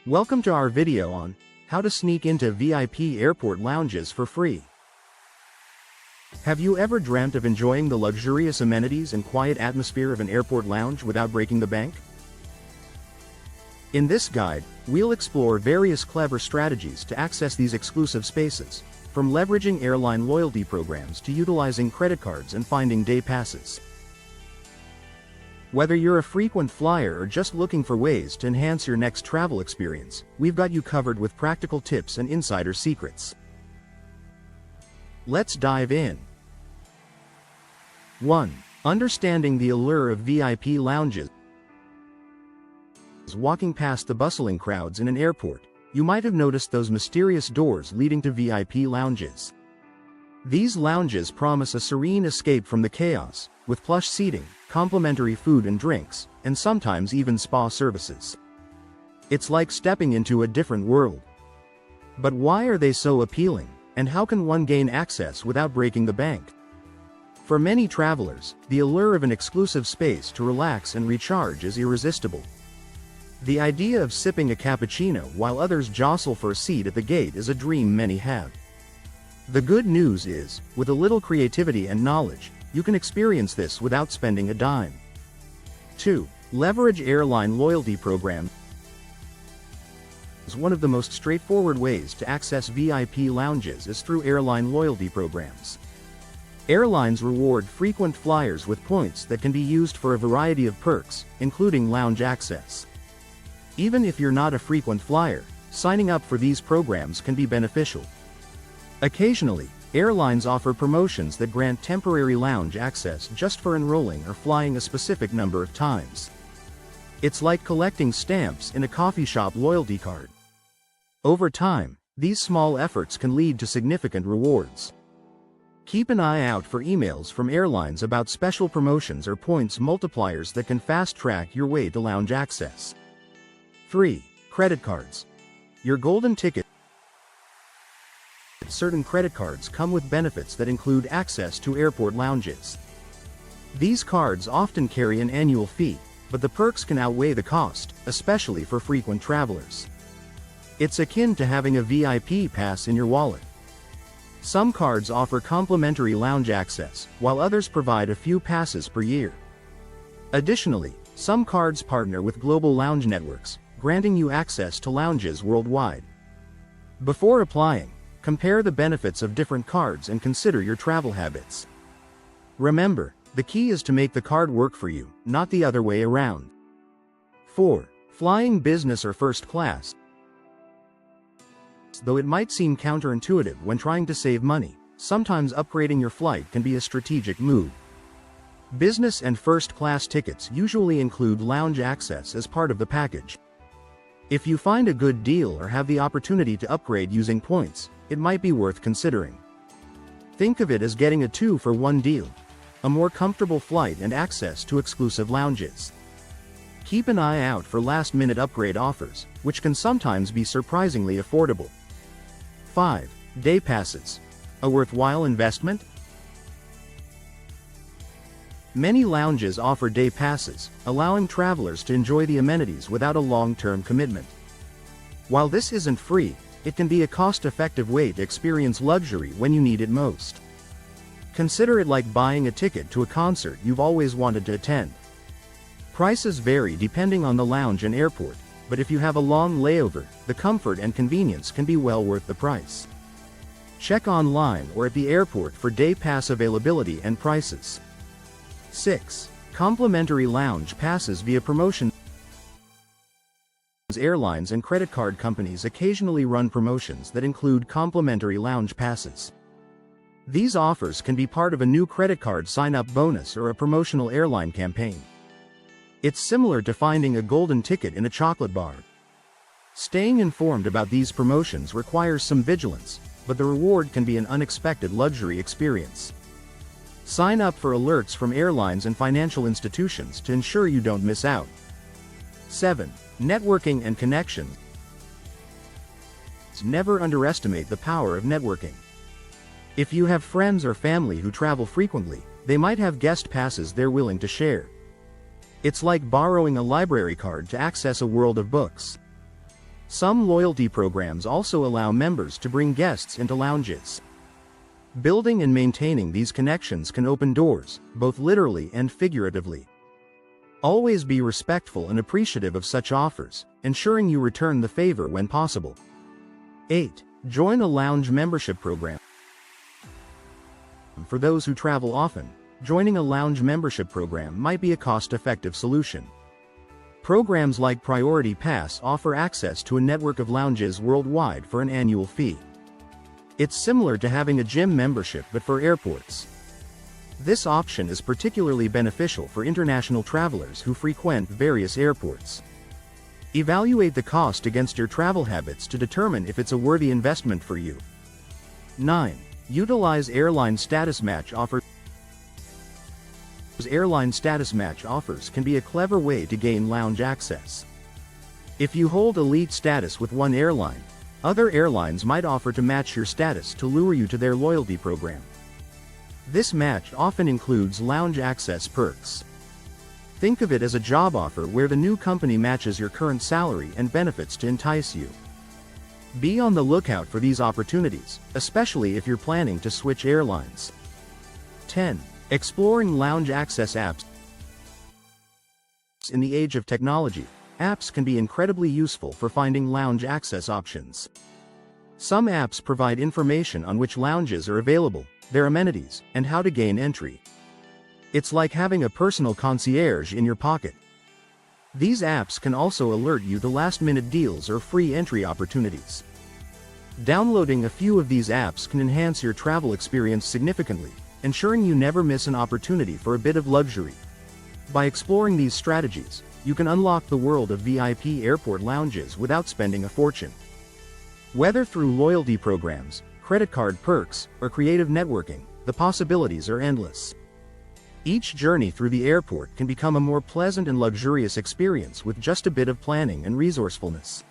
Welcome to our video on how to sneak into VIP airport lounges for free. Have you ever dreamt of enjoying the luxurious amenities and quiet atmosphere of an airport lounge without breaking the bank? In this guide, we'll explore various clever strategies to access these exclusive spaces, from leveraging airline loyalty programs to utilizing credit cards and finding day passes. Whether you're a frequent flyer or just looking for ways to enhance your next travel experience, we've got you covered with practical tips and insider secrets. Let's dive in. 1. Understanding the allure of VIP lounges. Walking past the bustling crowds in an airport, you might have noticed those mysterious doors leading to VIP lounges. These lounges promise a serene escape from the chaos, with plush seating, complimentary food and drinks, and sometimes even spa services. It's like stepping into a different world. But why are they so appealing, and how can one gain access without breaking the bank? For many travelers, the allure of an exclusive space to relax and recharge is irresistible. The idea of sipping a cappuccino while others jostle for a seat at the gate is a dream many have. The good news is, with a little creativity and knowledge, you can experience this without spending a dime. 2. Leverage airline loyalty programs. One of the most straightforward ways to access VIP lounges is through airline loyalty programs. Airlines reward frequent flyers with points that can be used for a variety of perks, including lounge access. Even if you're not a frequent flyer, signing up for these programs can be beneficial. Occasionally, airlines offer promotions that grant temporary lounge access just for enrolling or flying a specific number of times. It's like collecting stamps in a coffee shop loyalty card. Over time, these small efforts can lead to significant rewards. Keep an eye out for emails from airlines about special promotions or points multipliers that can fast-track your way to lounge access. 3. Credit cards. Your golden ticket. Certain credit cards come with benefits that include access to airport lounges. These cards often carry an annual fee, but the perks can outweigh the cost, especially for frequent travelers. It's akin to having a VIP pass in your wallet. Some cards offer complimentary lounge access, while others provide a few passes per year. Additionally, some cards partner with global lounge networks, granting you access to lounges worldwide. Before applying, compare the benefits of different cards and consider your travel habits. Remember, the key is to make the card work for you, not the other way around. 4. Flying business or first class. Though it might seem counterintuitive when trying to save money, sometimes upgrading your flight can be a strategic move. Business and first class tickets usually include lounge access as part of the package. If you find a good deal or have the opportunity to upgrade using points, it might be worth considering. Think of it as getting a 2-for-1 deal, a more comfortable flight and access to exclusive lounges. Keep an eye out for last-minute upgrade offers, which can sometimes be surprisingly affordable. 5. Day passes. A worthwhile investment? Many lounges offer day passes, allowing travelers to enjoy the amenities without a long-term commitment. While this isn't free, it can be a cost-effective way to experience luxury when you need it most. Consider it like buying a ticket to a concert you've always wanted to attend. Prices vary depending on the lounge and airport, but if you have a long layover, the comfort and convenience can be well worth the price. Check online or at the airport for day pass availability and prices. 6. Complimentary lounge passes via promotion. Airlines and credit card companies occasionally run promotions that include complimentary lounge passes. These offers can be part of a new credit card sign-up bonus or a promotional airline campaign. It's similar to finding a golden ticket in a chocolate bar. Staying informed about these promotions requires some vigilance, but the reward can be an unexpected luxury experience. Sign up for alerts from airlines and financial institutions to ensure you don't miss out. 7. Networking and connections. Never underestimate the power of networking. If you have friends or family who travel frequently, they might have guest passes they're willing to share. It's like borrowing a library card to access a world of books. Some loyalty programs also allow members to bring guests into lounges. Building and maintaining these connections can open doors, both literally and figuratively. Always be respectful and appreciative of such offers, ensuring you return the favor when possible. 8. Join a lounge membership program. For those who travel often, joining a lounge membership program might be a cost-effective solution. Programs like Priority Pass offer access to a network of lounges worldwide for an annual fee. It's similar to having a gym membership but for airports. This option is particularly beneficial for international travelers who frequent various airports. Evaluate the cost against your travel habits to determine if it's a worthy investment for you. 9. Utilize airline status match offers. Airline status match offers can be a clever way to gain lounge access. If you hold elite status with one airline, other airlines might offer to match your status to lure you to their loyalty program. This match often includes lounge access perks. Think of it as a job offer where the new company matches your current salary and benefits to entice you. Be on the lookout for these opportunities, especially if you're planning to switch airlines. 10. Exploring lounge access apps. In the age of technology, apps can be incredibly useful for finding lounge access options. Some apps provide information on which lounges are available, their amenities, and how to gain entry. It's like having a personal concierge in your pocket. These apps can also alert you to last-minute deals or free entry opportunities. Downloading a few of these apps can enhance your travel experience significantly, ensuring you never miss an opportunity for a bit of luxury. By exploring these strategies, you can unlock the world of VIP airport lounges without spending a fortune. Whether through loyalty programs, credit card perks, or creative networking, the possibilities are endless. Each journey through the airport can become a more pleasant and luxurious experience with just a bit of planning and resourcefulness.